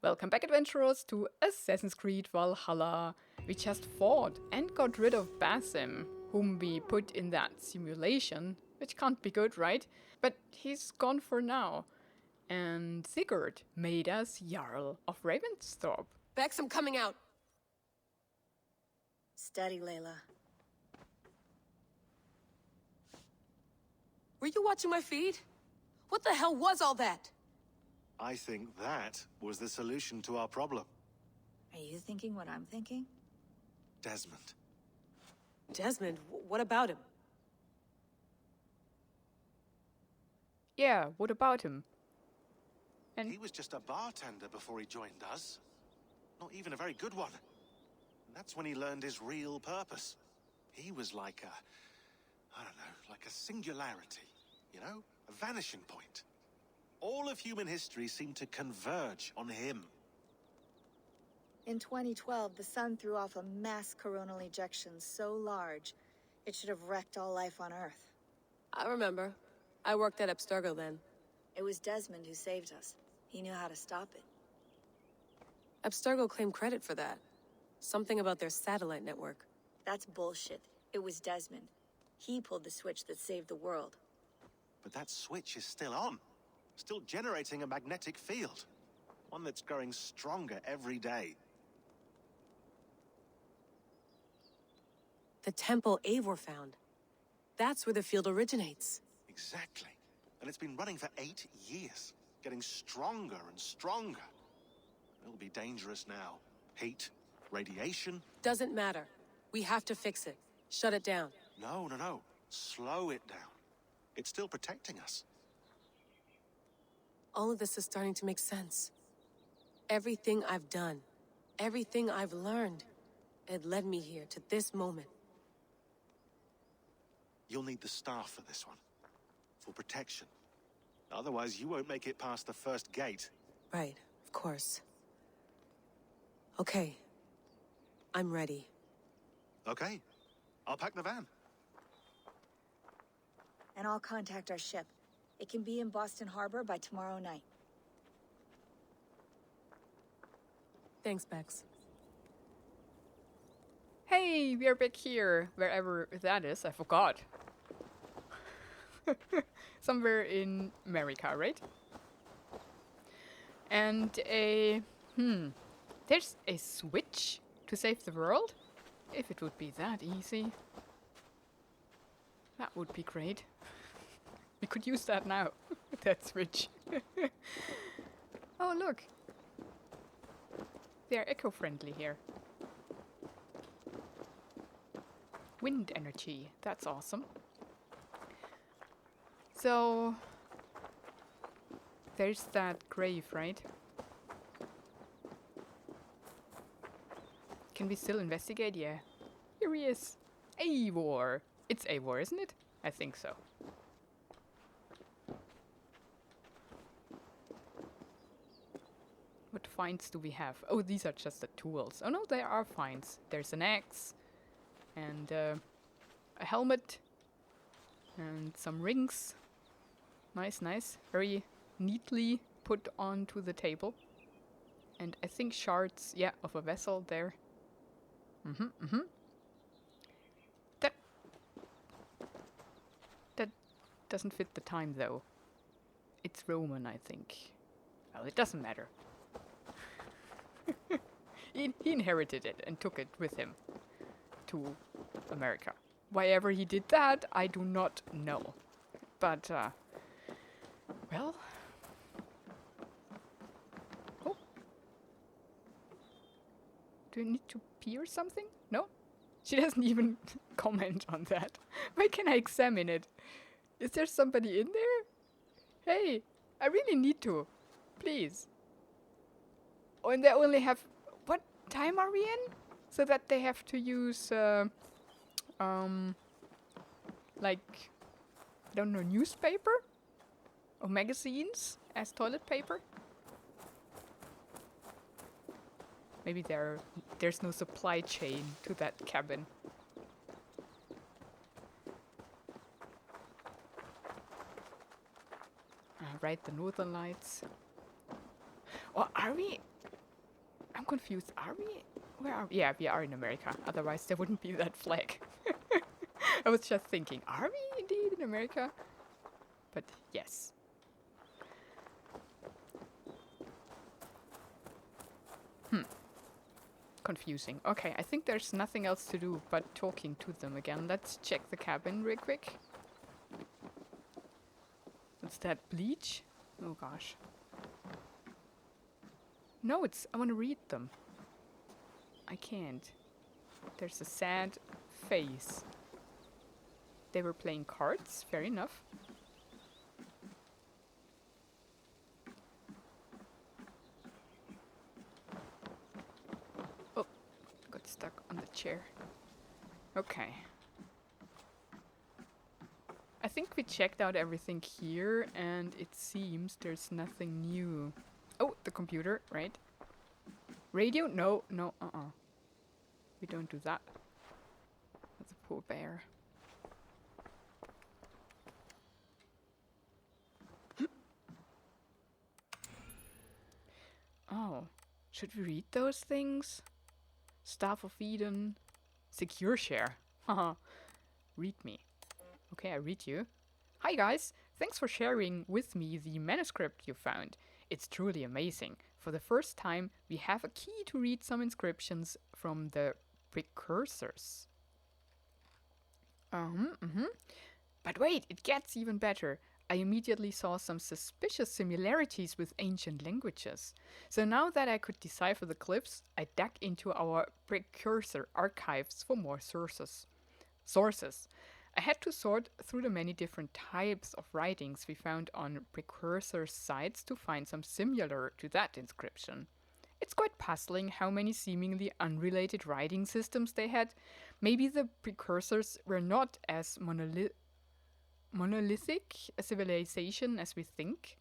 Welcome back, adventurers, to Assassin's Creed Valhalla. We just fought and got rid of Basim, whom we put in that simulation, which can't be good, right? But he's gone for now. And Sigurd made us Jarl of Ravensthorpe. Bex, I'm coming out. Steady, Layla. Were you watching my feed? What the hell was all that? I think that was the solution to our problem. Are you thinking what I'm thinking? Desmond. Desmond, what about him? Yeah, what about him? And He was just a bartender before he joined us. Not even a very good one. And that's when he learned his real purpose. He was like I don't know, like a singularity, you know? A vanishing point. All of human history seemed to converge on him. In 2012, the sun threw off a mass coronal ejection so large, it should have wrecked all life on Earth. I remember. I worked at Abstergo then. It was Desmond who saved us. He knew how to stop it. Abstergo claimed credit for that. Something about their satellite network. That's bullshit. It was Desmond. He pulled the switch that saved the world. But that switch is still on. Still generating a magnetic field. One that's growing stronger every day. The temple Eivor found. That's where the field originates. Exactly. And it's been running for 8 years. Getting stronger and stronger. It'll be dangerous now. Heat, radiation. Doesn't matter. We have to fix it. Shut it down. No. Slow it down. It's still protecting us. All of this is starting to make sense. Everything I've done, everything I've learned, it led me here to this moment. You'll need the staff for this one. For protection. Otherwise, you won't make it past the first gate. Right, of course. Okay. I'm ready. Okay. I'll pack the van. And I'll contact our ship. It can be in Boston Harbor by tomorrow night. Thanks, Bex. hey, we're back here, wherever that is, I forgot. Somewhere in America, right? And there's a switch to save the world? If it would be that easy. That would be great. We could use that now, that switch. Oh, look. They're eco-friendly here. Wind energy, that's awesome. So, there's that grave, right? Can we still investigate? Yeah. Here he is. Eivor. It's Eivor, isn't it? I think so. What finds do we have? Oh, these are just the tools. Oh no, there are finds. There's an axe. And a helmet. And some rings. Nice. Very neatly put onto the table. And I think shards, yeah, of a vessel there. That doesn't fit the time though. It's Roman, I think. Well, it doesn't matter. He inherited it and took it with him to America. Why ever he did that, I do not know. But, well. Oh. Do you need to pee or something? No? She doesn't even comment on that. Why can I examine it? Is there somebody in there? Hey, I really need to. Please. Oh, and they only have... What time are we in? So that they have to use, like, I don't know, newspaper? Or magazines as toilet paper? Maybe there's no supply chain to that cabin. Right, the northern lights. Or are we I'm confused. Are we? Where are we? Yeah, we are in America. Otherwise, there wouldn't be that flag. I was just thinking, are we indeed in America? But yes. Confusing. Okay, I think there's nothing else to do but talking to them again. Let's check the cabin real quick. What's that? Bleach? Oh gosh. No, I want to read them. I can't. There's a sad face. They were playing cards, fair enough. Oh, got stuck on the chair. Okay. I think we checked out everything here, and it seems there's nothing new. Oh, the computer, right? Radio? No, no, we don't do that. That's a poor bear. Oh, should we read those things? Staff of Eden. Secure share. Haha. Read me. Okay, I read you. Hi guys, thanks for sharing with me the manuscript you found. It's truly amazing. For the first time, we have a key to read some inscriptions from the precursors. But wait, it gets even better. I immediately saw some suspicious similarities with ancient languages. So now that I could decipher the glyphs, I dug into our precursor archives for more sources. I had to sort through the many different types of writings we found on precursor sites to find some similar to that inscription. It's quite puzzling how many seemingly unrelated writing systems they had. Maybe the precursors were not as monolithic a civilization as we think.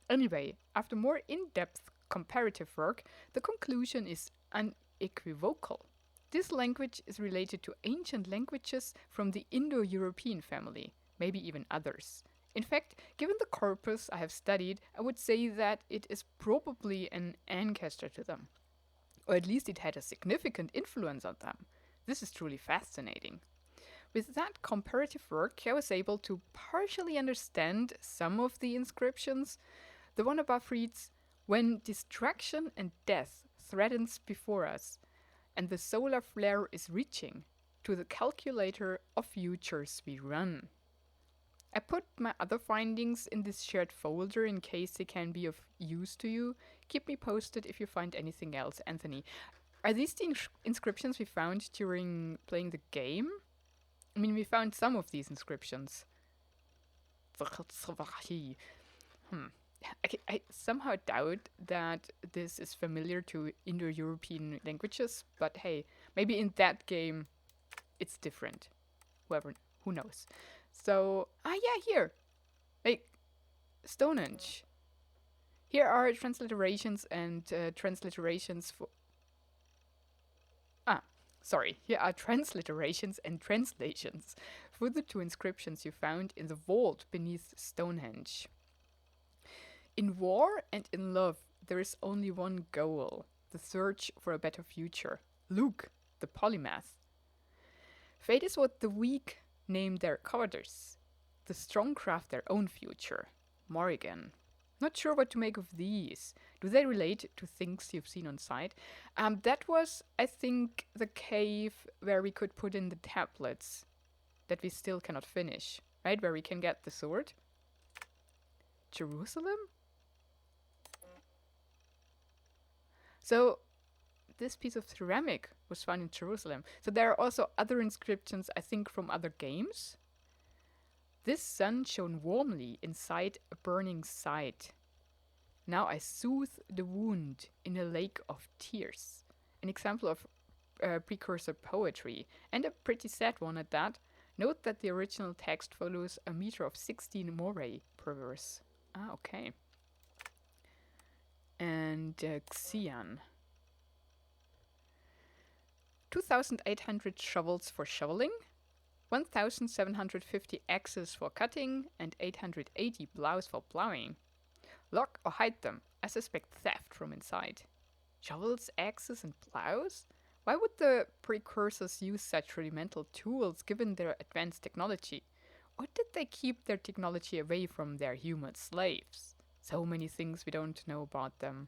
Anyway, after more in-depth comparative work, the conclusion is unequivocal. This language is related to ancient languages from the Indo-European family, maybe even others. In fact, given the corpus I have studied, I would say that it is probably an ancestor to them. Or at least it had a significant influence on them. This is truly fascinating. With that comparative work, I was able to partially understand some of the inscriptions. The one above reads, "When destruction and death threatens before us, and the solar flare is reaching, to the calculator of futures we run." I put my other findings in this shared folder in case they can be of use to you. Keep me posted if you find anything else, Anthony. Are these the inscriptions we found during playing the game? I mean, we found some of these inscriptions. I somehow doubt that this is familiar to Indo-European languages, but hey, maybe in that game it's different. Who knows? So, yeah, here. Like, Stonehenge. Here are transliterations and transliterations for... Here are transliterations and translations for the two inscriptions you found in the vault beneath Stonehenge. In war and in love, there is only one goal, the search for a better future. Luke, the polymath. Fate is what the weak name their cowardice. The strong craft their own future. Morrigan. Not sure what to make of these. Do they relate to things you've seen on site? That was, I think, the cave where we could put in the tablets that we still cannot finish, right? Where we can get the sword. Jerusalem? So, this piece of ceramic was found in Jerusalem. So there are also other inscriptions, I think, from other games. This sun shone warmly inside a burning site. Now I soothe the wound in a lake of tears. An example of precursor poetry, and a pretty sad one at that. Note that the original text follows a meter of 16 morae per verse. Okay. And Xian. 2,800 shovels for shoveling, 1,750 axes for cutting, and 880 plows for plowing. Lock or hide them. I suspect theft from inside. Shovels, axes, and plows? Why would the precursors use such rudimental tools given their advanced technology? Or did they keep their technology away from their human slaves? So many things we don't know about them.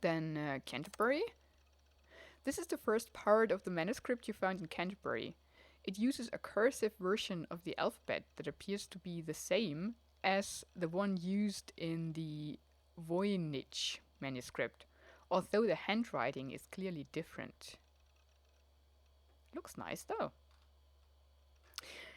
Then Canterbury? This is the first part of the manuscript you found in Canterbury. It uses a cursive version of the alphabet that appears to be the same as the one used in the Voynich manuscript, although the handwriting is clearly different. Looks nice though.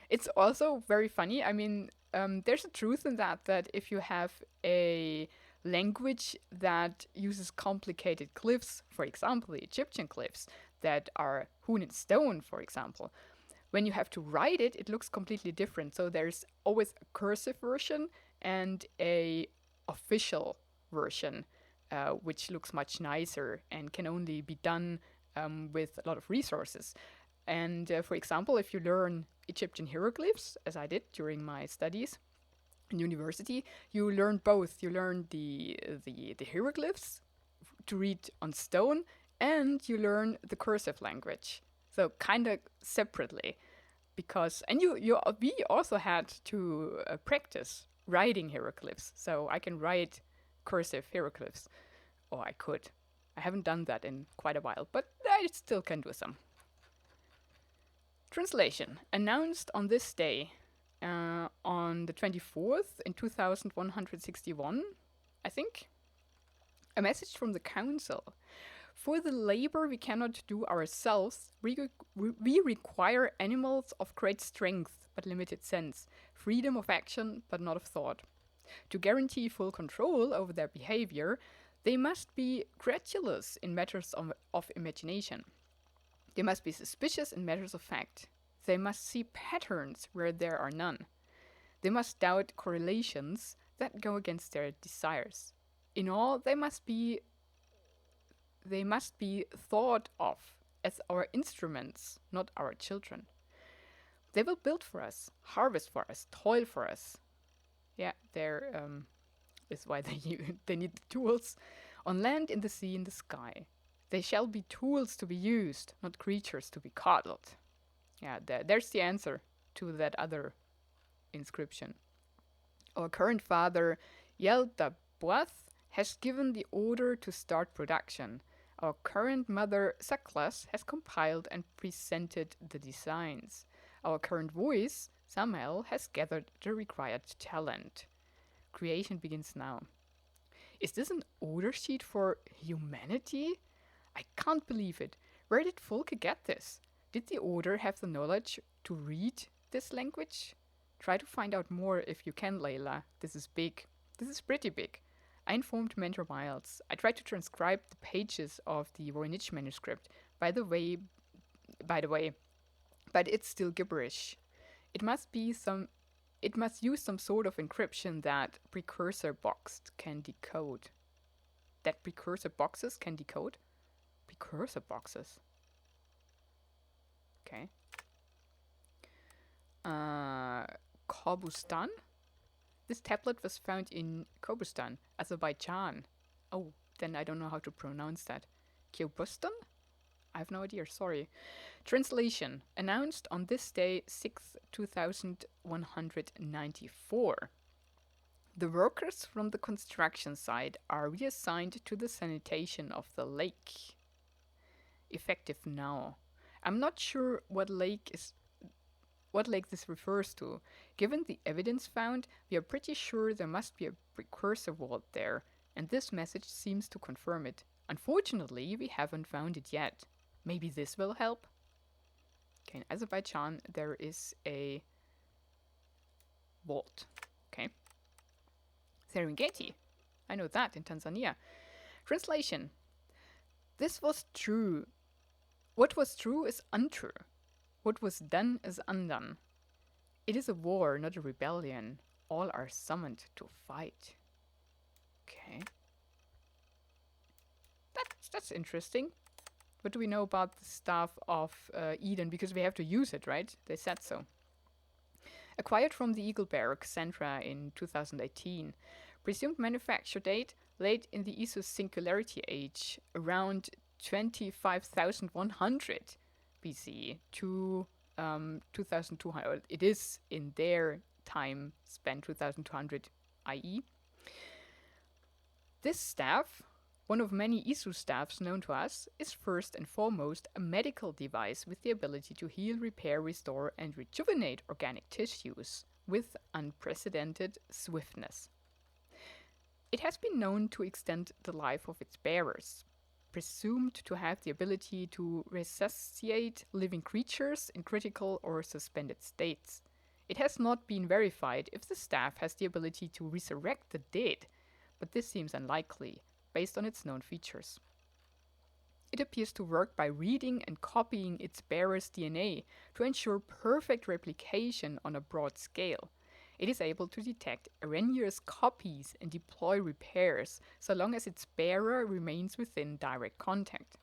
It's also very funny. I mean, there's a truth in that if you have a language that uses complicated glyphs, for example, the Egyptian glyphs that are hewn in stone, for example, when you have to write it, it looks completely different. So there's always a cursive version and a official version, which looks much nicer and can only be done with a lot of resources. And for example, if you learn Egyptian hieroglyphs, as I did during my studies in university, you learn both. You learn the hieroglyphs to read on stone, and you learn the cursive language. So kind of separately, because we also had to practice writing hieroglyphs. So I can write cursive hieroglyphs, or I could. I haven't done that in quite a while, but I still can do some. Translation. Announced on this day, on the 24th in 2161, I think. A message from the council. For the labor we cannot do ourselves, we require animals of great strength but limited sense, freedom of action but not of thought. To guarantee full control over their behavior, they must be credulous in matters of imagination. They must be suspicious in matters of fact. They must see patterns where there are none. They must doubt correlations that go against their desires. In all, they must be thought of as our instruments, not our children. They will build for us, harvest for us, toil for us. Yeah, is why they need the tools. On land, in the sea, in the sky. They shall be tools to be used, not creatures to be coddled. Yeah, there's the answer to that other inscription. Our current father, Yeldabuath, has given the order to start production. Our current mother, Saklas, has compiled and presented the designs. Our current voice, Samael, has gathered the required talent. Creation begins now. Is this an order sheet for humanity? I can't believe it. Where did Volke get this? Did the order have the knowledge to read this language? Try to find out more if you can, Layla. This is big. This is pretty big. I informed Mentor Miles. I tried to transcribe the pages of the Voynich manuscript. By the way, but it's still gibberish. It must use some sort of encryption that precursor boxes can decode. That precursor boxes can decode? Precursor boxes. Okay. Kobustan? This tablet was found in Kobustan, Azerbaijan. Oh, then I don't know how to pronounce that. Kobustan? I have no idea, sorry. Translation. Announced on this day, 6th, 2194. The workers from the construction site are reassigned to the sanitation of the lake. Effective now. I'm not sure what lake this refers to. Given the evidence found, we are pretty sure there must be a precursor vault there, and this message seems to confirm it. Unfortunately, we haven't found it yet. Maybe this will help? Okay, in Azerbaijan there is a vault. Okay. Serengeti. I know that, in Tanzania. Translation. This was true. What was true is untrue. What was done is undone. It is a war, not a rebellion. All are summoned to fight. Okay. That's interesting. What do we know about the Staff of Eden? Because we have to use it, right? They said so. Acquired from the Eagle Bear, Cassandra, in 2018. Presumed manufacture date, late in the Isu Singularity Age, around 25,100 BC to 2,200. It is in their time span 2,200 IE. This staff, one of many Isu staffs known to us, is first and foremost a medical device with the ability to heal, repair, restore, and rejuvenate organic tissues with unprecedented swiftness. It has been known to extend the life of its bearers, presumed to have the ability to resuscitate living creatures in critical or suspended states. It has not been verified if the staff has the ability to resurrect the dead, but this seems unlikely, based on its known features. It appears to work by reading and copying its bearer's DNA to ensure perfect replication on a broad scale. It is able to detect erroneous copies and deploy repairs so long as its bearer remains within direct contact.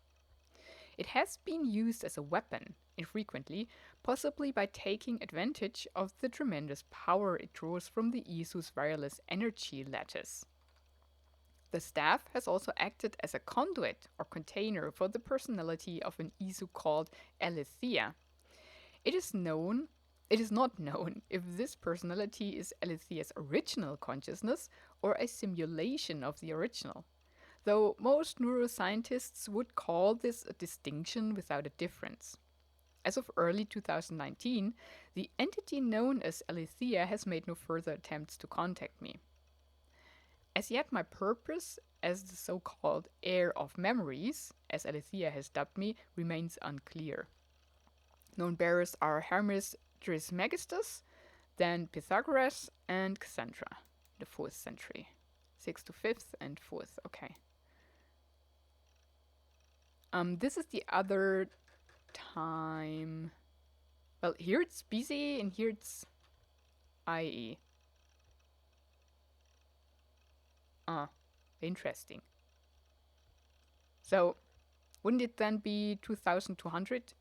It has been used as a weapon, infrequently, possibly by taking advantage of the tremendous power it draws from the Isu's wireless energy lattice. The staff has also acted as a conduit or container for the personality of an Isu called Alethea. It is not known if this personality is Alethea's original consciousness or a simulation of the original, though most neuroscientists would call this a distinction without a difference. As of early 2019, the entity known as Alethea has made no further attempts to contact me. As yet, my purpose as the so-called heir of memories, as Alethea has dubbed me, remains unclear. Known bearers are Hermes Trismegistus, then Pythagoras, and Cassandra, the 4th century. 6th to 5th and 4th, okay. This is the other time. Well, here it's BC and here it's IE. Interesting. So, wouldn't it then be 2200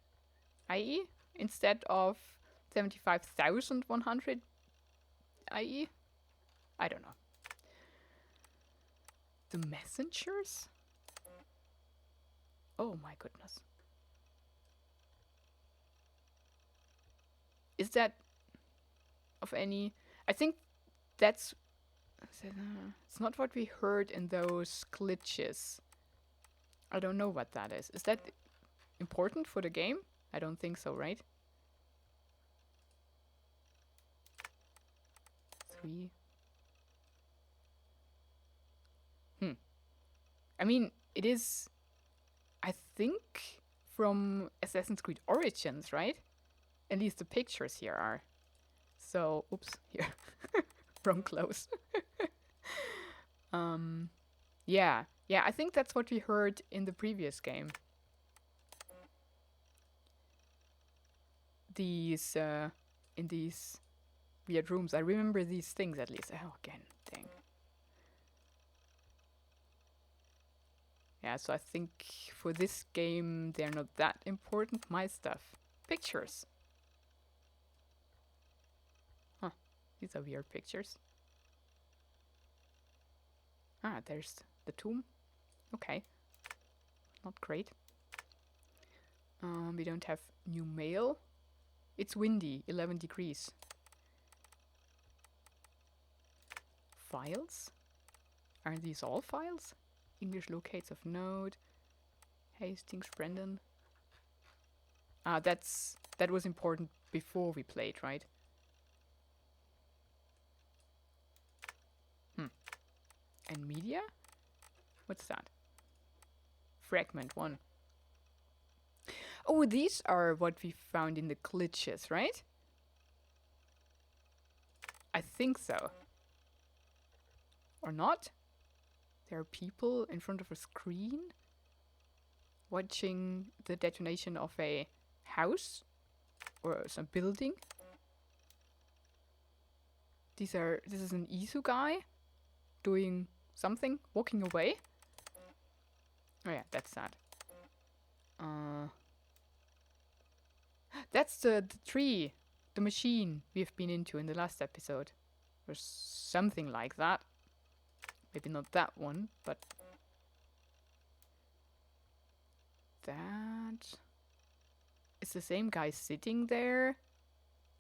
IE instead of 75,100 IE? I don't know. The messengers? Oh my goodness. Is that of any... I think that's... It's not what we heard in those glitches. I don't know what that is. Is that important for the game? I don't think so, right? 3. I mean, it is, I think, from Assassin's Creed Origins, right? At least the pictures here are. So, oops, here. Wrong close. Yeah, I think that's what we heard in the previous game. These, in these weird rooms. I remember these things at least. Oh, again, dang. Yeah, so I think for this game, they're not that important. My stuff. Pictures. Huh, these are weird pictures. Ah, there's the tomb. Okay. Not great. We don't have new mail. It's windy, 11 degrees. Files? Aren't these all files? English locates of note. Hastings, Brendan. Ah, that was important before we played, right? And media? What's that? Fragment 1. Oh, these are what we found in the glitches, right? I think so. Or not? There are people in front of a screen watching the detonation of a house or some building. This is an Isu guy doing something, walking away. Oh yeah, that's sad. That's the tree, the machine we've been into in the last episode. Or something like that. Maybe not that one, but that is the same guy sitting there,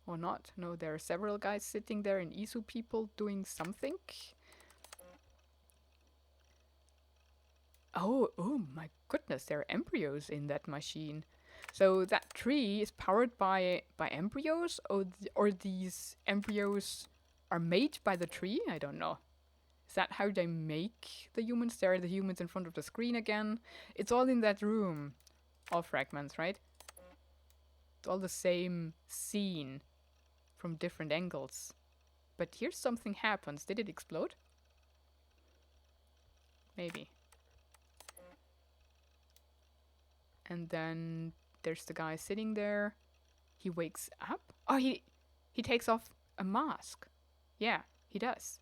or not? No, there are several guys sitting there in Isu people doing something. Oh my goodness, there are embryos in that machine. So that tree is powered by embryos, or these embryos are made by the tree? I don't know. Is that how they make the humans? There are the humans in front of the screen again. It's all in that room. All fragments, right? It's all the same scene from different angles. But here something happens. Did it explode? Maybe. And then there's the guy sitting there. He wakes up. Oh, he takes off a mask. Yeah, he does.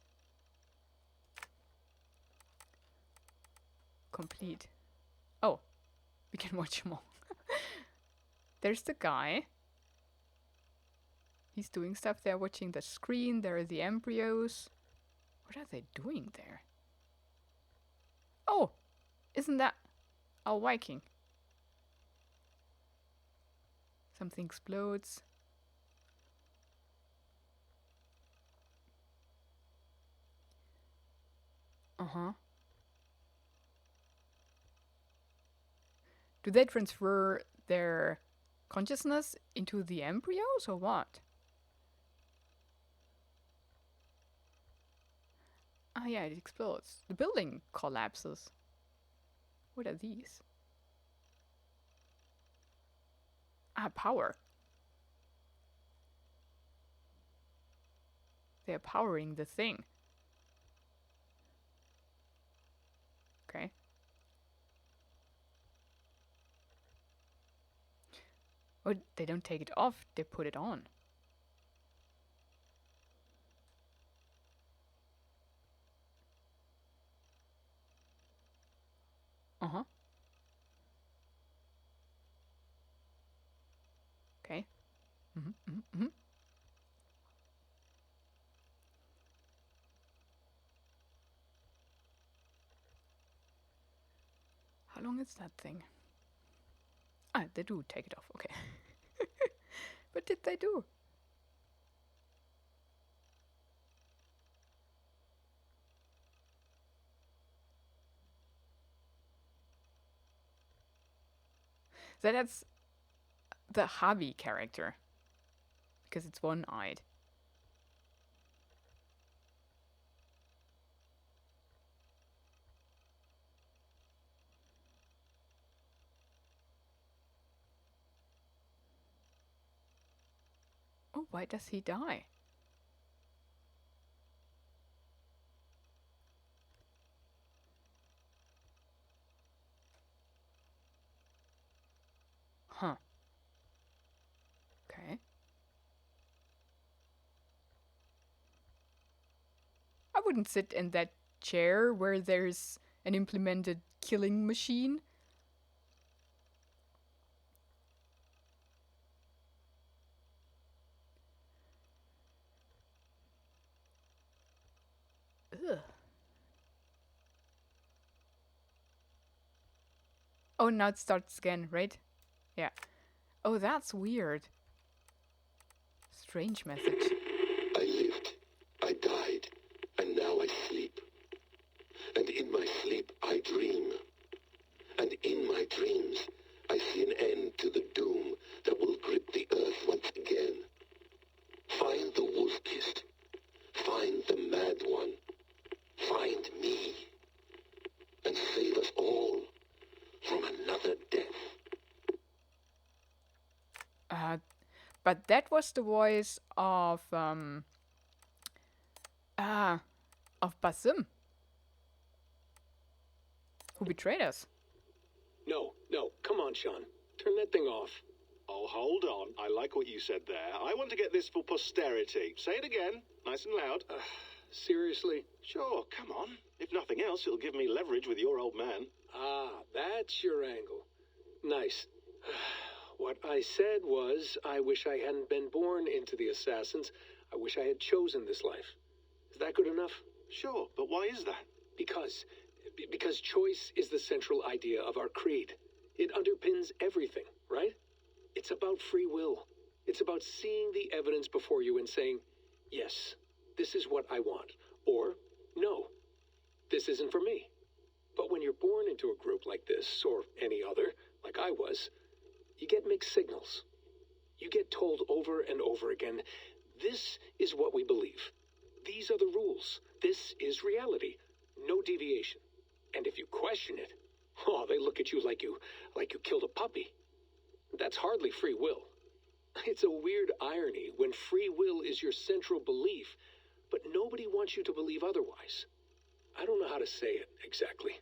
Complete. Oh, we can watch them all. There's the guy. He's doing stuff there, watching the screen. There are the embryos. What are they doing there? Oh, isn't that our Viking? Something explodes. Uh-huh. Do they transfer their consciousness into the embryos or what? Ah, yeah, it explodes. The building collapses. What are these? Ah, power. They're powering the thing. Okay. Oh, they don't take it off, they put it on. Uh-huh. Okay. Mm-hmm. How long is that thing? Ah, they do take it off, okay. What did they do? So that's the Javi character. Because it's one-eyed. Oh, why does he die? Huh. Okay. I wouldn't sit in that chair where there's an implemented killing machine. Ugh. Oh, now it starts again, right? Yeah. Oh, that's weird. Strange message. I lived, I died, and now I sleep. And in my sleep I dream. And in my dreams I see an end to the doom that will grip the earth once again. Find the wolf-kissed. Find the mad one. Find me. And save us all from another death. But that was the voice of Basim, who betrayed us. No, come on, Sean. Turn that thing off. Oh, hold on. I like what you said there. I want to get this for posterity. Say it again, nice and loud. Seriously? Sure, come on. If nothing else, it'll give me leverage with your old man. Ah, that's your angle. Nice. What I said was, I wish I hadn't been born into the Assassins. I wish I had chosen this life. Is that good enough? Sure, but why is that? Because choice is the central idea of our creed. It underpins everything, right? It's about free will. It's about seeing the evidence before you and saying, yes, this is what I want, or no, this isn't for me. But when you're born into a group like this, or any other, like I was, you get mixed signals. You get told over and over again, this is what we believe. These are the rules. This is reality. No deviation. And if you question it, oh, they look at you like you killed a puppy. That's hardly free will. It's a weird irony when free will is your central belief, but nobody wants you to believe otherwise. I don't know how to say it exactly,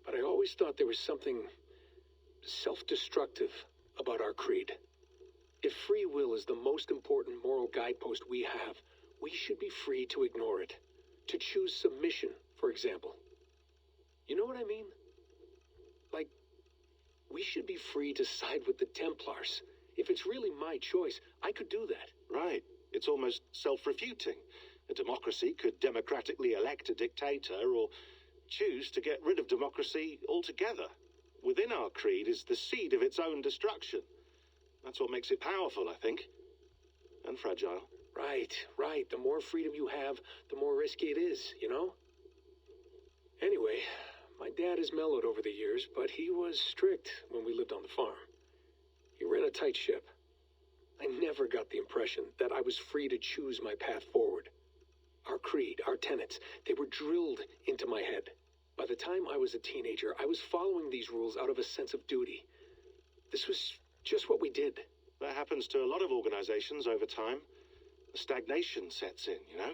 but I always thought there was something self-destructive about our creed. If free will is the most important moral guidepost we have, we should be free to ignore it. To choose submission, for example. You know what I mean? Like, we should be free to side with the Templars. If it's really my choice, I could do that. Right. It's almost self-refuting. A democracy could democratically elect a dictator or choose to get rid of democracy altogether. Within our creed is the seed of its own destruction. That's what makes it powerful, I think. And fragile. Right. The more freedom you have, the more risky it is, you know? Anyway, my dad has mellowed over the years, but he was strict when we lived on the farm. He ran a tight ship. I never got the impression that I was free to choose my path forward. Our creed, our tenets, they were drilled into my head. By the time I was a teenager, I was following these rules out of a sense of duty. This was just what we did. That happens to a lot of organizations over time. A stagnation sets in, you know?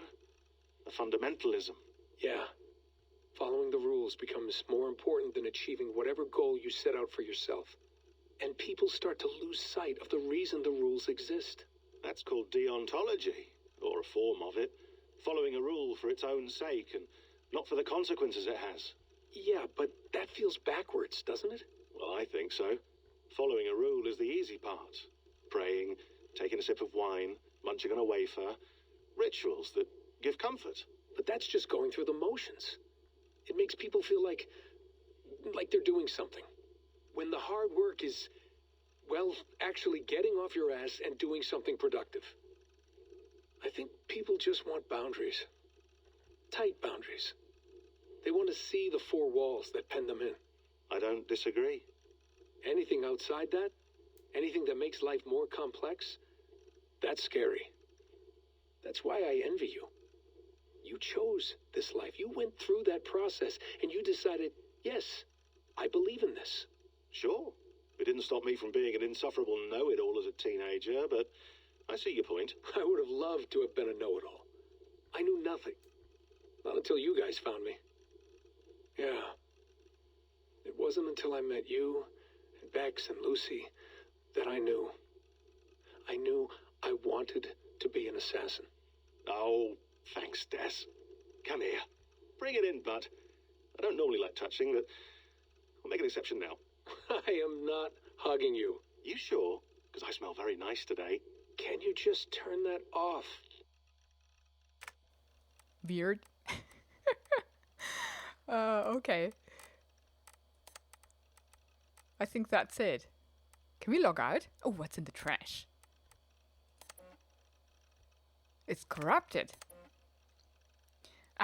A fundamentalism. Yeah. Following the rules becomes more important than achieving whatever goal you set out for yourself. And people start to lose sight of the reason the rules exist. That's called deontology, or a form of it. Following a rule for its own sake and not for the consequences it has. Yeah, but that feels backwards, doesn't it? Well, I think so. Following a rule is the easy part. Praying, taking a sip of wine, munching on a wafer. Rituals that give comfort. But that's just going through the motions. It makes people feel like they're doing something. When the hard work is, well, actually getting off your ass and doing something productive. I think people just want boundaries. Tight boundaries. They want to see the four walls that pen them in. I don't disagree. Anything outside that, anything that makes life more complex, that's scary. That's why I envy you. You chose this life. You went through that process and you decided, yes, I believe in this. Sure. It didn't stop me from being an insufferable know-it-all as a teenager, but I see your point. I would have loved to have been a know-it-all. I knew nothing. Not until you guys found me. Yeah. It wasn't until I met you, and Bex and Lucy, that I knew. I knew I wanted to be an assassin. Oh, thanks, Des. Come here. Bring it in, bud. I don't normally like touching, but I'll make an exception now. I am not hugging you. You sure? Because I smell very nice today. Can you just turn that off? Weird. Okay. I think that's it. Can we log out? Oh, what's in the trash? It's corrupted.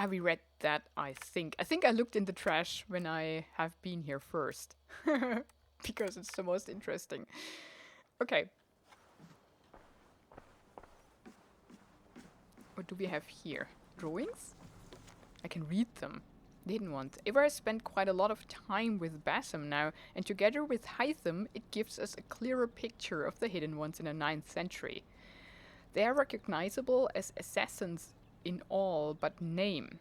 We read that, I think. I think I looked in the trash when I have been here first. Because it's the most interesting. Okay. What do we have here? Drawings? I can read them. The hidden ones. Eivor has spent quite a lot of time with Basim now, and together with Hytham, it gives us a clearer picture of the hidden ones in the 9th century. They are recognizable as assassins in all but name,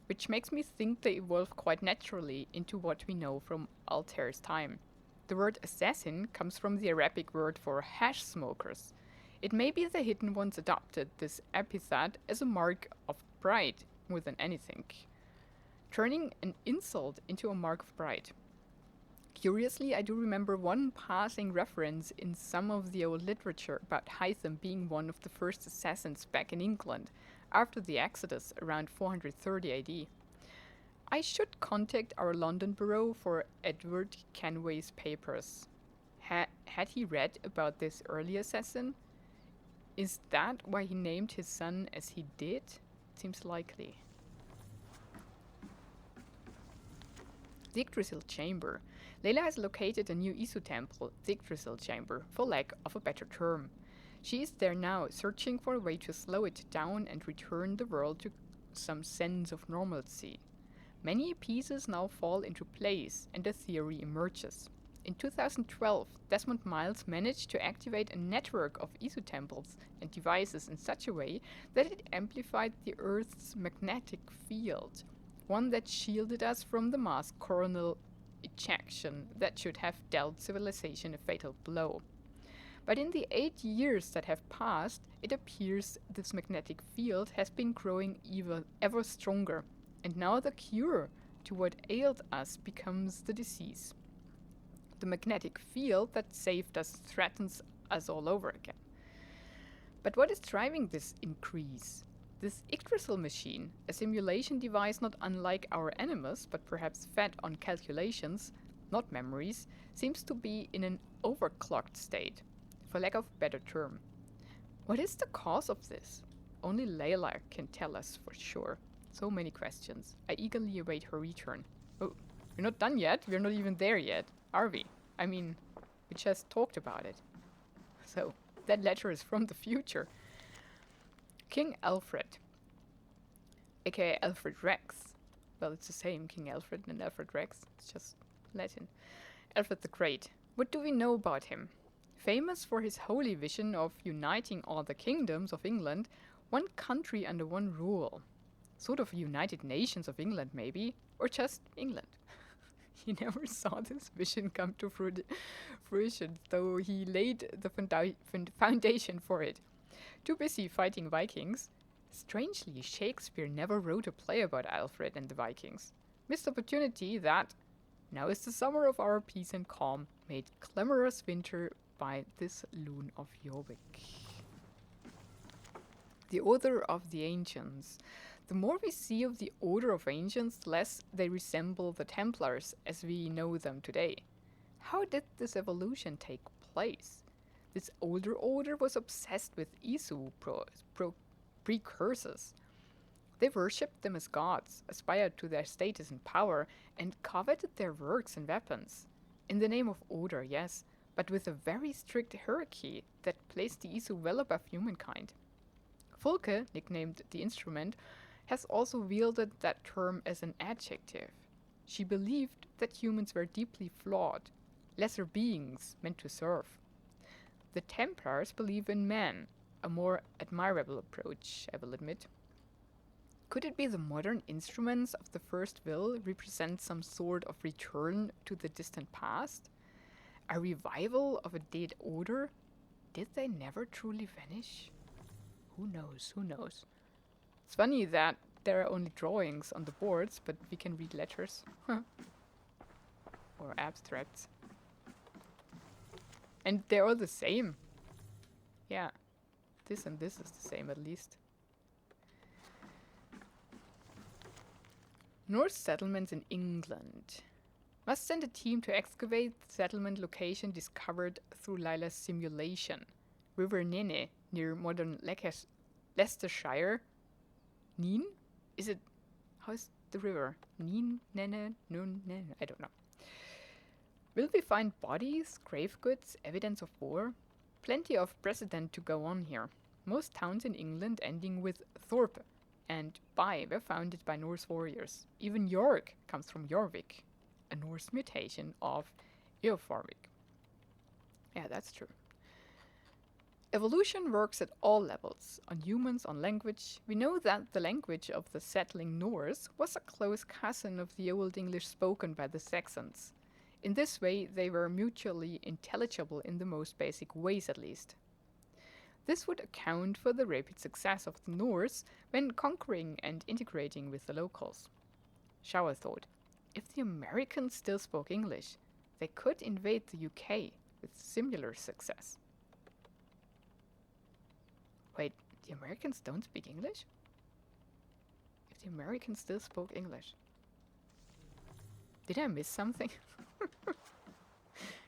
which makes me think they evolved quite naturally into what we know from Altair's time. The word assassin comes from the Arabic word for hash smokers. It may be the hidden ones adopted this epithet as a mark of pride more than anything, turning an insult into a mark of pride. Curiously, I do remember one passing reference in some of the old literature about Hytham being one of the first assassins back in England, after the Exodus around 430 AD. I should contact our London bureau for Edward Kenway's papers. Had he read about this early assassin? Is that why he named his son as he did? Seems likely. The Yggdrasil Chamber. Layla has located a new Isu temple, the Yggdrasil Chamber, for lack of a better term. She is there now, searching for a way to slow it down and return the world to some sense of normalcy. Many pieces now fall into place, and a theory emerges. In 2012, Desmond Miles managed to activate a network of Isu temples and devices in such a way that it amplified the Earth's magnetic field, one that shielded us from the mass coronal ejection that should have dealt civilization a fatal blow. But in the 8 years that have passed, it appears this magnetic field has been growing ever stronger, and now the cure to what ailed us becomes the disease. The magnetic field that saved us threatens us all over again. But what is driving this increase? This Yggdrasil machine, a simulation device not unlike our Animus, but perhaps fed on calculations, not memories, seems to be in an overclocked state, for lack of a better term. What is the cause of this? Only Layla can tell us for sure. So many questions. I eagerly await her return. Oh, we're not done yet. We're not even there yet, are we? I mean, we just talked about it. So, that letter is from the future. King Alfred, aka Alfred Rex. Well, it's the same, King Alfred and Alfred Rex. It's just Latin. Alfred the Great. What do we know about him? Famous for his holy vision of uniting all the kingdoms of England, one country under one rule. Sort of United Nations of England, maybe, or just England. He never saw this vision come to fruition, though he laid the foundation for it. Too busy fighting Vikings. Strangely, Shakespeare never wrote a play about Alfred and the Vikings. Missed opportunity that, now is the summer of our peace and calm, made clamorous winter by this loon of Jorvik. The Order of the Ancients. The more we see of the Order of Ancients, the less they resemble the Templars as we know them today. How did this evolution take place? This older order was obsessed with Isu precursors. They worshipped them as gods, aspired to their status and power, and coveted their works and weapons. In the name of order, yes, but with a very strict hierarchy that placed the Isu well above humankind. Fulke, nicknamed the Instrument, has also wielded that term as an adjective. She believed that humans were deeply flawed, lesser beings meant to serve. The Templars believe in man, a more admirable approach, I will admit. Could it be the modern instruments of the First Will represent some sort of return to the distant past? A revival of a dead order? Did they never truly vanish? Who knows, who knows? It's funny that there are only drawings on the boards, but we can read letters. Or abstracts. And they're all the same. Yeah. This and this is the same at least. Norse settlements in England. Must send a team to excavate the settlement location discovered through Lila's simulation. River Nene, near modern Leicestershire. Neen? Is it... How's the river? Neen? Nene? Nun? Nene? I don't know. Will we find bodies, grave goods, evidence of war? Plenty of precedent to go on here. Most towns in England ending with Thorpe and by were founded by Norse warriors. Even York comes from Jorvik, a Norse mutation of Eoforvik. Yeah, that's true. Evolution works at all levels, on humans, on language. We know that the language of the settling Norse was a close cousin of the Old English spoken by the Saxons. In this way, they were mutually intelligible in the most basic ways, at least. This would account for the rapid success of the Norse when conquering and integrating with the locals. Shower thought, if the Americans still spoke English, they could invade the UK with similar success. Wait, the Americans don't speak English? If the Americans still spoke English. Did I miss something?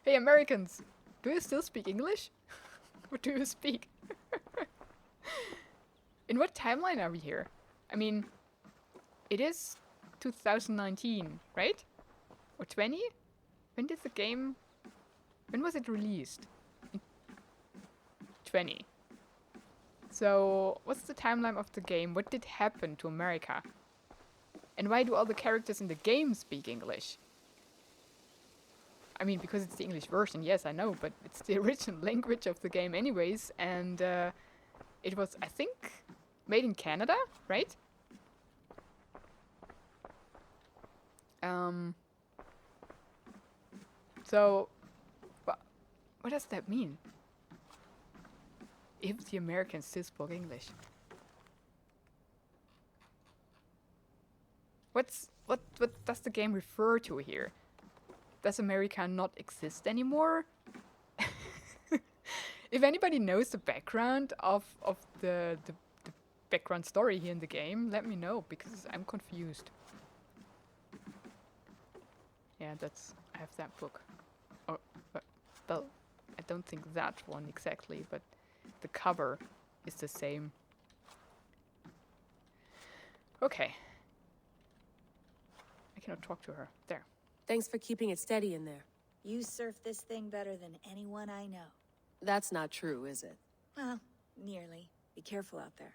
Hey, Americans! Do you still speak English? What do you speak? In what timeline are we here? I mean, it is 2019, right? Or 20? When did the game... When was it released? In 20. So, what's the timeline of the game? What did happen to America? And why do all the characters in the game speak English? I mean, because it's the English version, yes, I know, but it's the original language of the game anyways, and it was, I think, made in Canada, right? So, what does that mean? If the Americans still spoke English. What does the game refer to here? Does America not exist anymore? If anybody knows the background of the background story here in the game, let me know, because I'm confused. Yeah, I have that book. Oh, well, I don't think that one exactly, but the cover is the same. Okay. I cannot talk to her. There. Thanks for keeping it steady in there. You surf this thing better than anyone I know. That's not true, is it? Well, nearly. Be careful out there.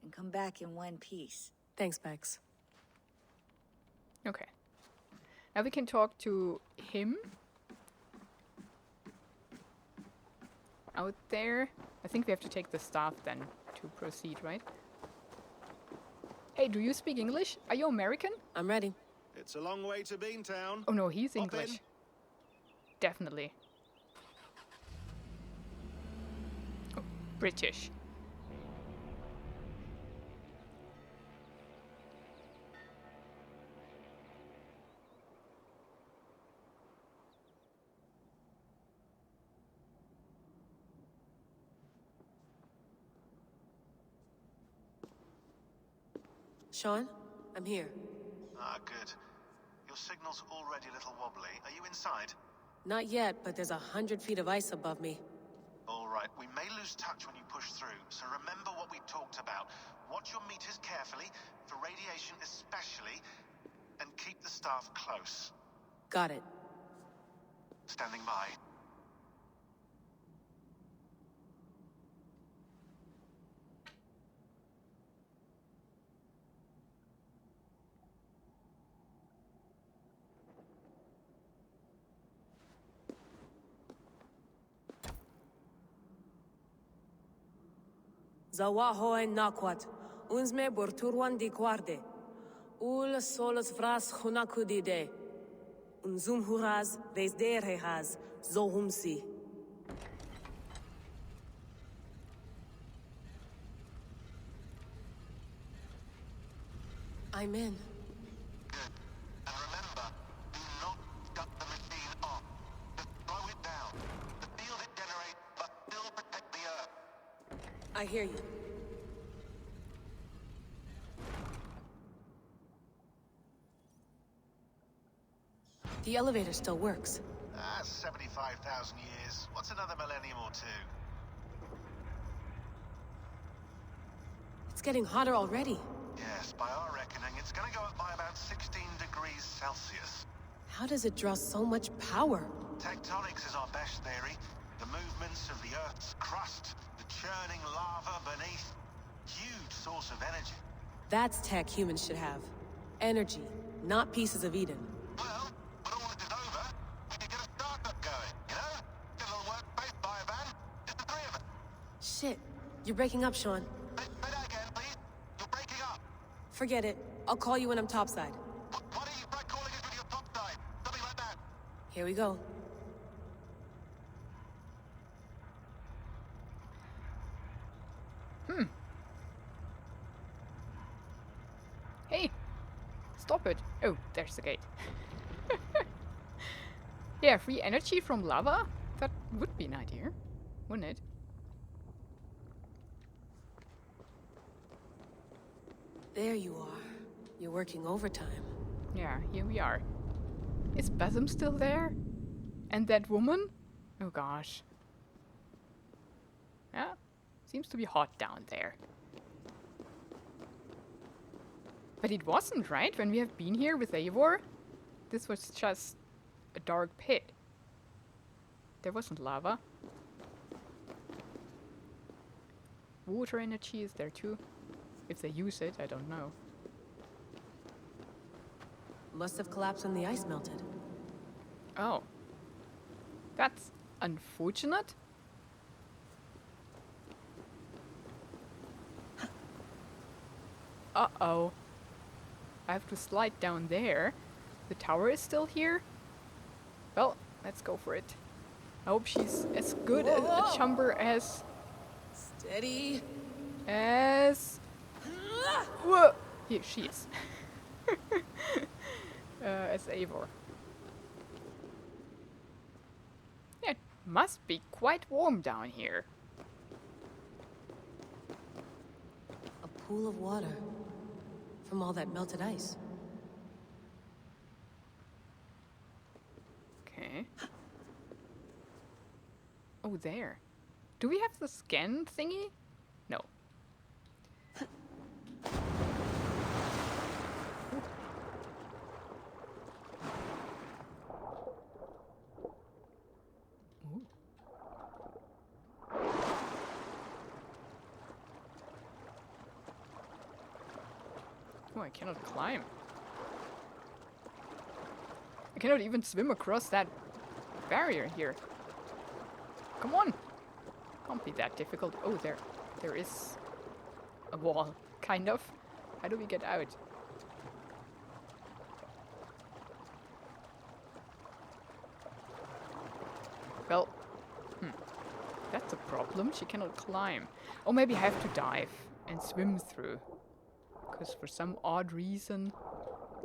And come back in one piece. Thanks, Bex. Okay. Now we can talk to him. Out there. I think we have to take the staff then to proceed, right? Hey, do you speak English? Are you American? I'm ready. It's a long way to Beantown. Oh no, he's Hop English. in. Definitely. Oh, British. Sean, I'm here. Ah, good. Your signal's already a little wobbly. Are you inside? Not yet, but there's 100 feet of ice above me. All right, we may lose touch when you push through, so remember what we talked about. Watch your meters carefully, for radiation especially, and keep the staff close. Got it. Standing by. Zawaho en nakwat. Unsme borturwan di guarde. Ul solos vras hunakudide. Unzum huraz, vesderehaz, zohumsi. I'm in. Good. And remember, do not shut the machine off. Just slow it down. The field it generates must still protect the Earth. I hear you. The elevator still works. 75,000 years. What's another millennium or two? It's getting hotter already. Yes, by our reckoning, it's going to go up by about 16 degrees Celsius. How does it draw so much power? Tectonics is our best theory. The movements of the Earth's crust, the churning lava beneath. Huge source of energy. That's tech humans should have. Energy, not pieces of Eden. Well, when all this is over, we can get a startup going, you know? Get a little workspace, buy a van, just the three of us. Shit, you're breaking up, Sean. Say that again, please. You're breaking up. Forget it. I'll call you when I'm topside. Why don't you try calling us with your top side? Something like that. Here we go. Hey! Stop it! Oh, there's the gate. Yeah, free energy from lava? That would be an idea, wouldn't it? There you are. You're working overtime. Yeah, here we are. Is Basim still there? And that woman? Oh gosh. Yeah, seems to be hot down there. But it wasn't, right? When we have been here with Eivor? This was just a dark pit. There wasn't lava. Water energy is there too. If they use it, I don't know. Must have collapsed when the ice melted. Oh. That's unfortunate. Uh-oh. I have to slide down there. The tower is still here. Well, let's go for it. I hope she's as good a jumper as... Steady. Whoa! Here she is. As Eivor. Yeah, it must be quite warm down here. A pool of water. From all that melted ice. Okay. Oh, there. Do we have the scan thingy? No. Ooh. Oh, I cannot climb. I cannot even swim across that barrier here. Come on! Can't be that difficult. Oh, there is a wall, kind of. How do we get out? Well, that's a problem. She cannot climb. Or maybe I have to dive and swim through. Because for some odd reason,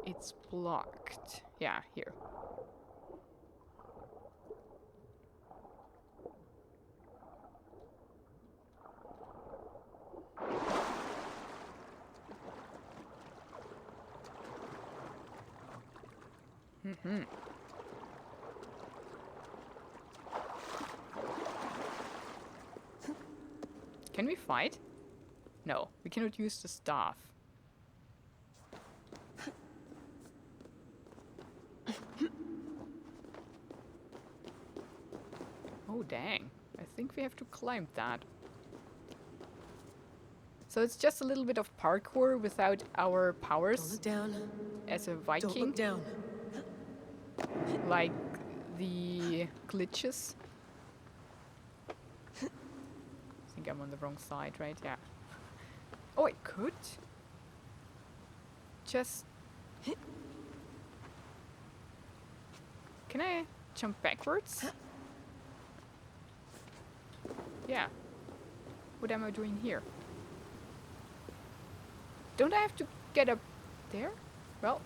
it's blocked. Yeah, here. Can we fight? No, we cannot use the staff. Oh dang, I think we have to climb that. So it's just a little bit of parkour without our powers. Don't look down. As a Don't Viking. look down. Like the glitches. I think I'm on the wrong side, right? Yeah. Oh, I could just... Can I jump backwards? Yeah. What am I doing here? Don't I have to get up there? Well...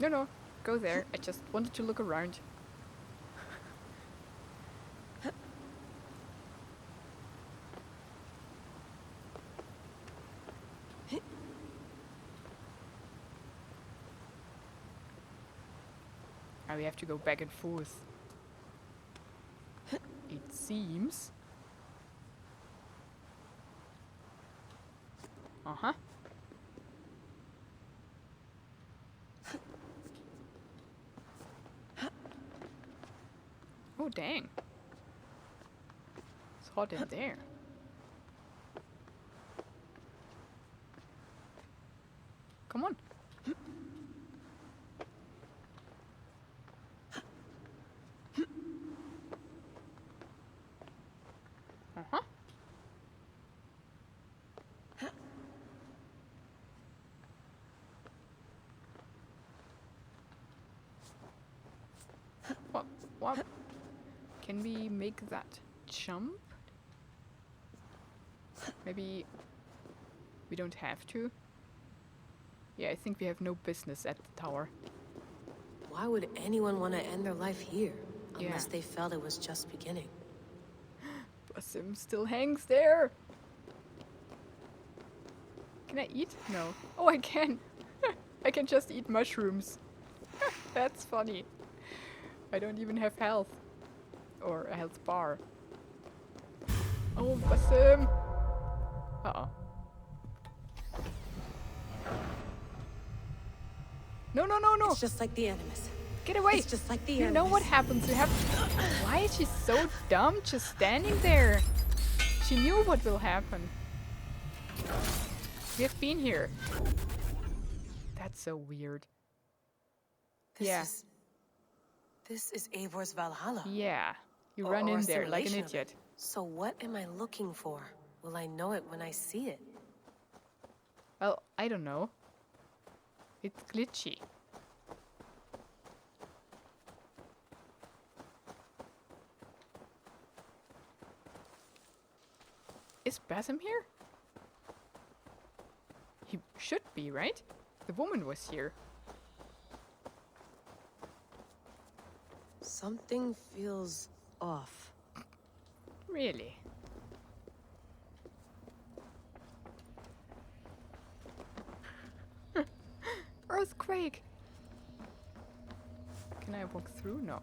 No, go there. I just wanted to look around. Now we have to go back and forth. It seems. Uh-huh. Oh, dang. It's hot in there. Come on. Uh-huh. What? Can we make that jump? Maybe we don't have to. Yeah, I think we have no business at the tower. Why would anyone want to end their life here? Yeah. Unless they felt it was just beginning. Basim still hangs there. Can I eat? No. Oh, I can. I can just eat mushrooms. That's funny. I don't even have health. Or a health bar. Oh, Basim! Uh-oh. No, no, no, no! It's just like the Animus. Get away! It's just like the You know what happens. You have... Why is she so dumb just standing there? She knew what will happen. We have been here. That's so weird. This is Eivor's Valhalla. Yeah. You Or- run or in a there like an simulation of idiot. it. So what am I looking for? Will I know it when I see it? Well, I don't know. It's glitchy. Is Basim here? He should be, right? The woman was here. Something feels off. Really? Earthquake! Can I walk through? No.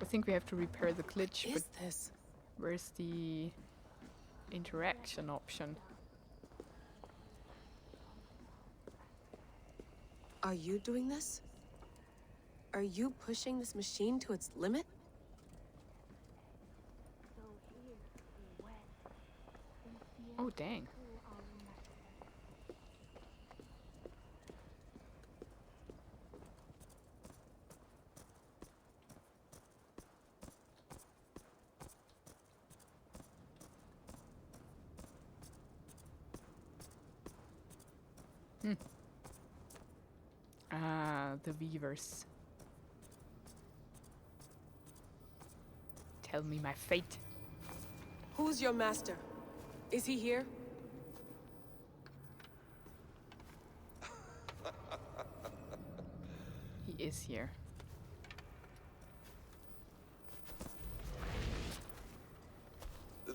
I think we have to repair the glitch, What but is this? where's the interaction option? Are you doing this? Are you pushing this machine to its limit? Oh, dang. Ah, the weavers. Tell me my fate. Who's your master? Is he here? He is here.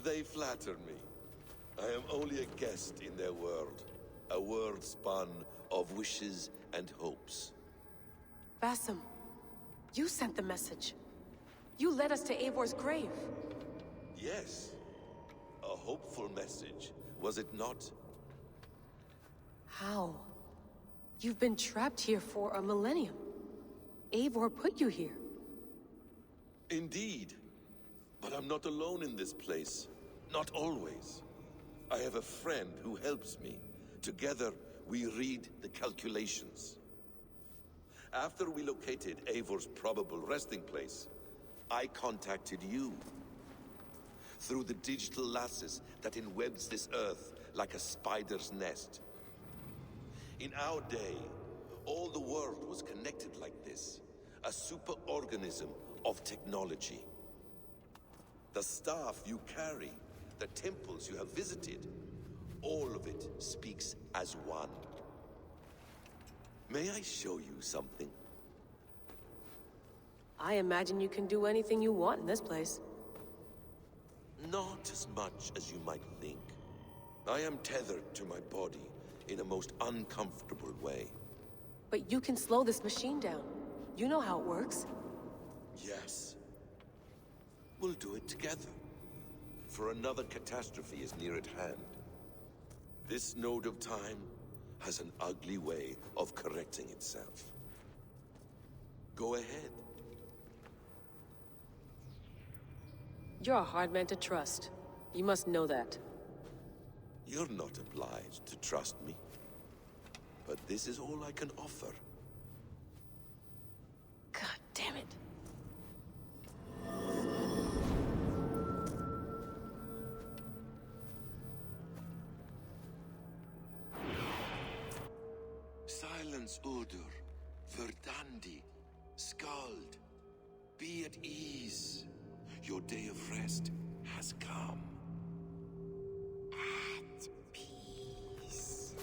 They flatter me. I am only a guest in their world. A world spun of wishes and hopes. Basim, you sent the message. You led us to Eivor's grave. Yes. A hopeful message, was it not? How? You've been trapped here for a millennium. Eivor put you here. Indeed. But I'm not alone in this place. Not always. I have a friend who helps me. Together, we read the calculations. After we located Eivor's probable resting place, I contacted you. Through the digital lasses that enwebs this earth like a spider's nest. In our day, all the world was connected like this. A superorganism of technology. The staff you carry, the temples you have visited, all of it speaks as one. May I show you something? I imagine you can do anything you want in this place. Not as much as you might think. I am tethered to my body in a most uncomfortable way. But you can slow this machine down. You know how it works. Yes. We'll do it together. For another catastrophe is near at hand. This node of time has an ugly way of correcting itself. Go ahead. You're a hard man to trust. You must know that. You're not obliged to trust me. But this is all I can offer. God damn it. Silence, Udur. Verdandi. Skald. Be at ease. Your day of rest has come. At peace.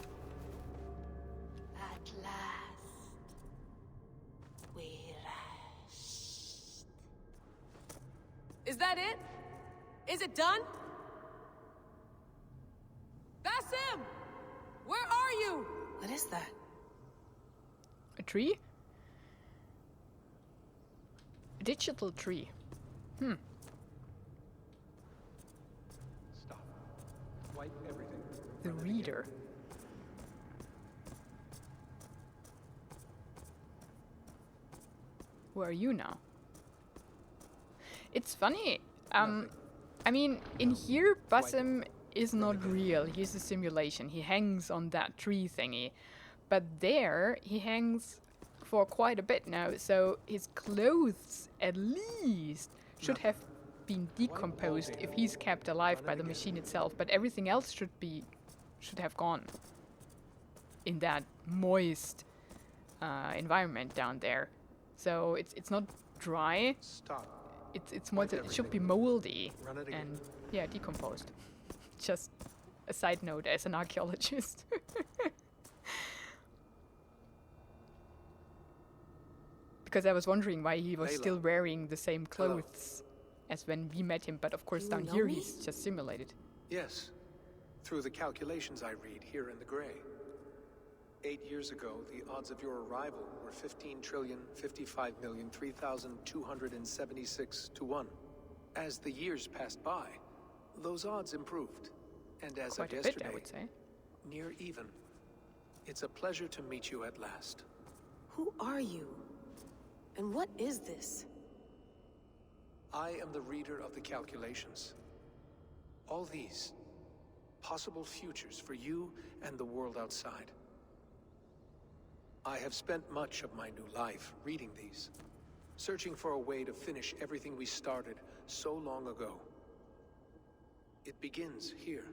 that it? Is it done? Basim! Where are you? What is that? A tree? A digital tree. Stop. Wipe everything. The reader. Where are you now? It's funny. I mean, in here, Basim is not real. He's a simulation. He hangs on that tree thingy. But there, he hangs for quite a bit now. So his clothes, at least, should have been decomposed if he's kept alive by the machine itself. But everything else should have gone in that moist environment down there. So it's not dry. Stop. It's more that it should be moldy and decomposed. Just a side note as an archaeologist. Because I was wondering why he was still wearing the same clothes as when we met him, but of course down here he's just simulated. Yes, through the calculations I read here in the gray. 8 years ago, the odds of your arrival were 15,055,003,276 to 1. As the years passed by, those odds improved. And as Quite of a yesterday, bit, I would say. near even. It's a pleasure to meet you at last. Who are you? And what is this? I am the reader of the calculations. All these, possible futures for you and the world outside. I have spent much of my new life reading these, searching for a way to finish everything we started so long ago. It begins here.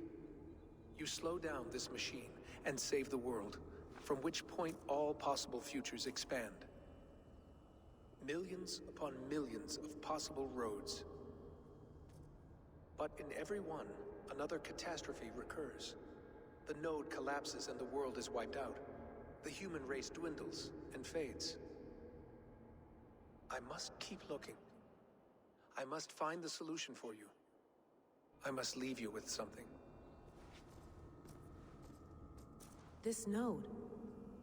You slow down this machine and save the world, from which point all possible futures expand. Millions upon millions of possible roads. But in every one, another catastrophe recurs. The node collapses and the world is wiped out. The human race dwindles and fades. I must keep looking. I must find the solution for you. I must leave you with something. This node.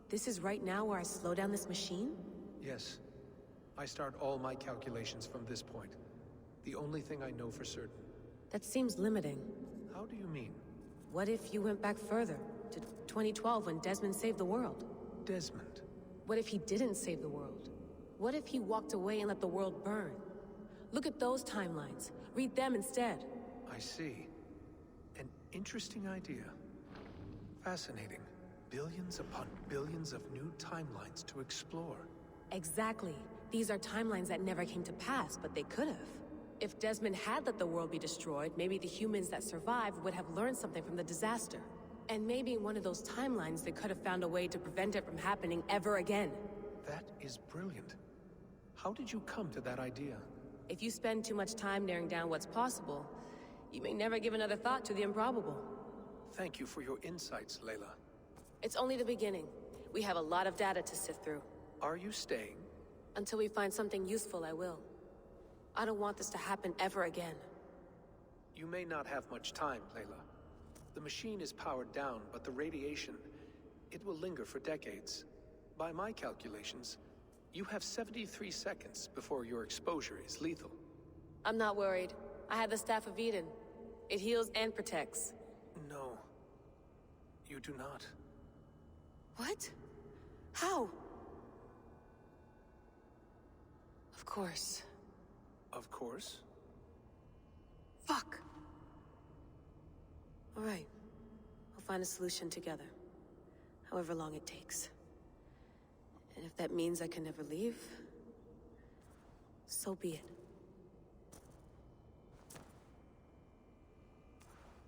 This is right now where I slow down this machine? Yes. I start all my calculations from this point. The only thing I know for certain. That seems limiting. How do you mean? What if you went back further, to 2012 when Desmond saved the world? Desmond. What if he didn't save the world? What if he walked away and let the world burn? Look at those timelines. Read them instead. I see. An interesting idea. Fascinating. Billions upon billions of new timelines to explore. Exactly. These are timelines that never came to pass, but they could have. If Desmond had let the world be destroyed, maybe the humans that survived would have learned something from the disaster. And maybe in one of those timelines they could have found a way to prevent it from happening ever again. That is brilliant. How did you come to that idea? If you spend too much time narrowing down what's possible, you may never give another thought to the improbable. Thank you for your insights, Layla. It's only the beginning. We have a lot of data to sift through. Are you staying? Until we find something useful, I will. I don't want this to happen ever again. You may not have much time, Layla. The machine is powered down, but the radiation, it will linger for decades. By my calculations, you have 73 seconds before your exposure is lethal. I'm not worried. I have the Staff of Eden. It heals and protects. No. You do not. What? How? Of course. Of course. Fuck! All right. We'll find a solution together. However long it takes. And if that means I can never leave, so be it.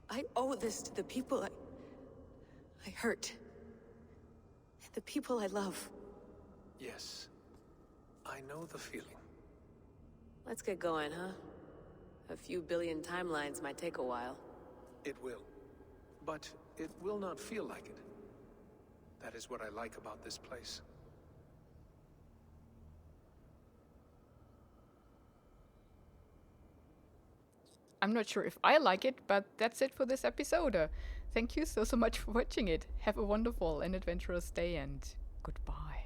I owe this to the people I hurt. And the people I love. Yes. I know the feeling. Let's get going, huh? A few billion timelines might take a while. It will. But it will not feel like it. That is what I like about this place. I'm not sure if I like it, but that's it for this episode. Thank you so much for watching it. Have a wonderful and adventurous day, and goodbye.